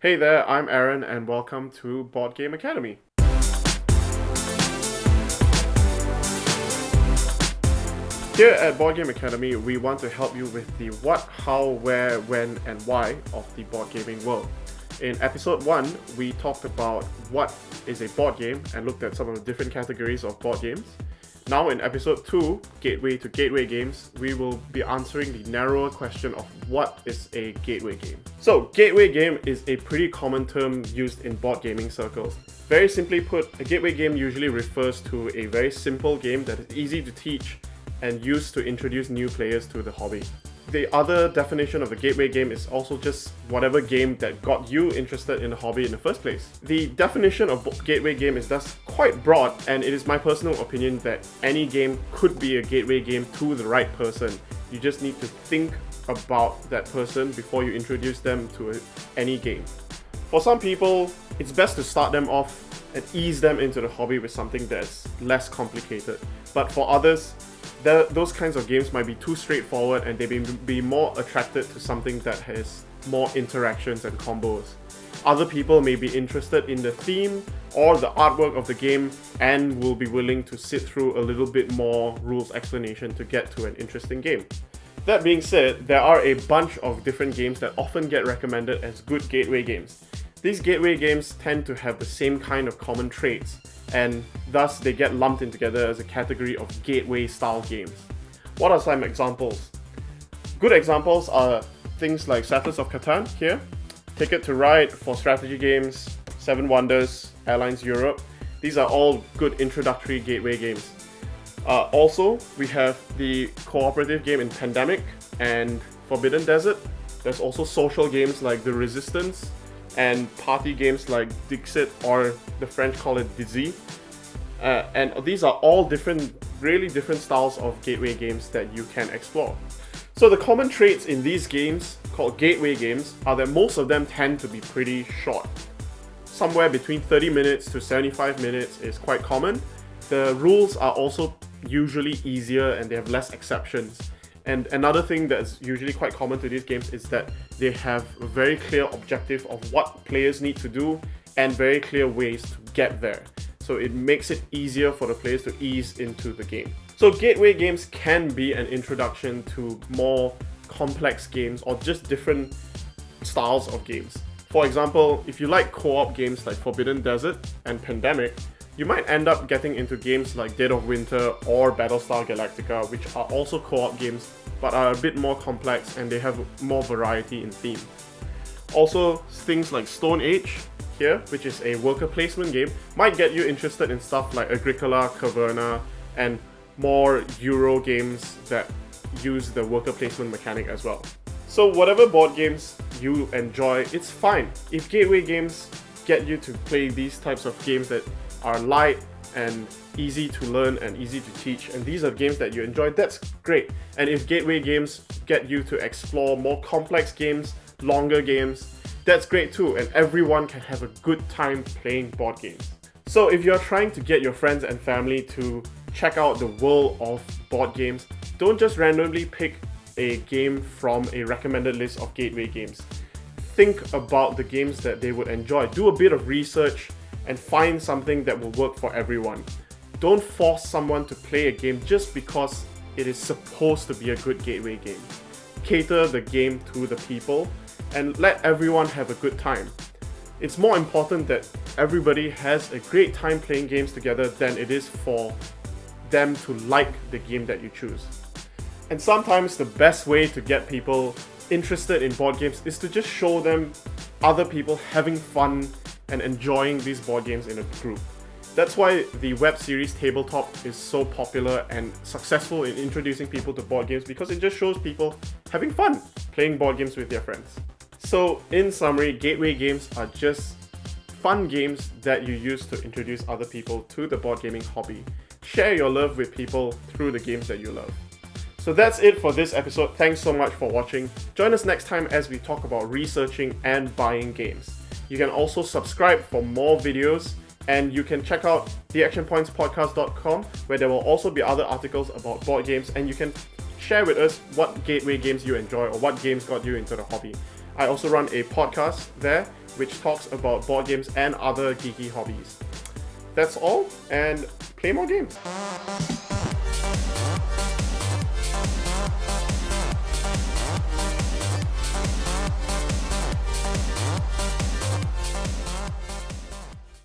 Hey there, I'm Aaron and welcome to Board Game Academy. Here at Board Game Academy, we want to help you with the what, how, where, when, and why of the board gaming world. In episode 1, we talked about what is a board game and looked at some of the different categories of board games. Now in episode 2, Gateway to Gateway Games, we will be answering the narrower question of what is a gateway game. So, gateway game is a pretty common term used in board gaming circles. Very simply put, a gateway game usually refers to a very simple game that is easy to teach and used to introduce new players to the hobby. The other definition of a gateway game is also just whatever game that got you interested in the hobby in the first place. The definition of gateway game is thus quite broad, and it is my personal opinion that any game could be a gateway game to the right person. You just need to think about that person before you introduce them to any game. For some people, it's best to start them off and ease them into the hobby with something that's less complicated. But for others, those kinds of games might be too straightforward and they may be more attracted to something that has more interactions and combos. Other people may be interested in the theme or the artwork of the game and will be willing to sit through a little bit more rules explanation to get to an interesting game. That being said, there are a bunch of different games that often get recommended as good gateway games. These gateway games tend to have the same kind of common traits, and thus they get lumped in together as a category of gateway style games. What are some examples? Good examples are things like Settlers of Catan here, Ticket to Ride for strategy games, Seven Wonders, Airlines Europe. These are all good introductory gateway games. Also, we have the cooperative game in Pandemic and Forbidden Desert. There's also social games like The Resistance and party games like Dixit, or the French call it Dizzy. And these are all really different styles of gateway games that you can explore. So the common traits in these games, called gateway games, are that most of them tend to be pretty short. Somewhere between 30 minutes to 75 minutes is quite common. The rules are also usually easier and they have less exceptions. And another thing that's usually quite common to these games is that they have a very clear objective of what players need to do and very clear ways to get there. So it makes it easier for the players to ease into the game. So gateway games can be an introduction to more complex games or just different styles of games. For example, if you like co-op games like Forbidden Desert and Pandemic, you might end up getting into games like Dead of Winter or Battlestar Galactica, which are also co-op games but are a bit more complex and they have more variety in theme. Also, things like Stone Age here, which is a worker placement game, might get you interested in stuff like Agricola, Caverna, and more Euro games that use the worker placement mechanic as well. So whatever board games you enjoy, it's fine. If gateway games get you to play these types of games that are light and easy to learn and easy to teach, and these are games that you enjoy, that's great. And if gateway games get you to explore more complex games, longer games, that's great too, and everyone can have a good time playing board games. So if you're trying to get your friends and family to check out the world of board games, don't just randomly pick a game from a recommended list of gateway games. Think about the games that they would enjoy. Do a bit of research and find something that will work for everyone. Don't force someone to play a game just because it is supposed to be a good gateway game. Cater the game to the people and let everyone have a good time. It's more important that everybody has a great time playing games together than it is for them to like the game that you choose. And sometimes the best way to get people interested in board games is to just show them other people having fun and enjoying these board games in a group. That's why the web series Tabletop is so popular and successful in introducing people to board games, because it just shows people having fun playing board games with their friends. So in summary, gateway games are just fun games that you use to introduce other people to the board gaming hobby. Share your love with people through the games that you love. So that's it for this episode. Thanks so much for watching. Join us next time as we talk about researching and buying games. You can also subscribe for more videos, and you can check out theactionpointspodcast.com, where there will also be other articles about board games, and you can share with us what gateway games you enjoy or what games got you into the hobby. I also run a podcast there which talks about board games and other geeky hobbies. That's all, and play more games.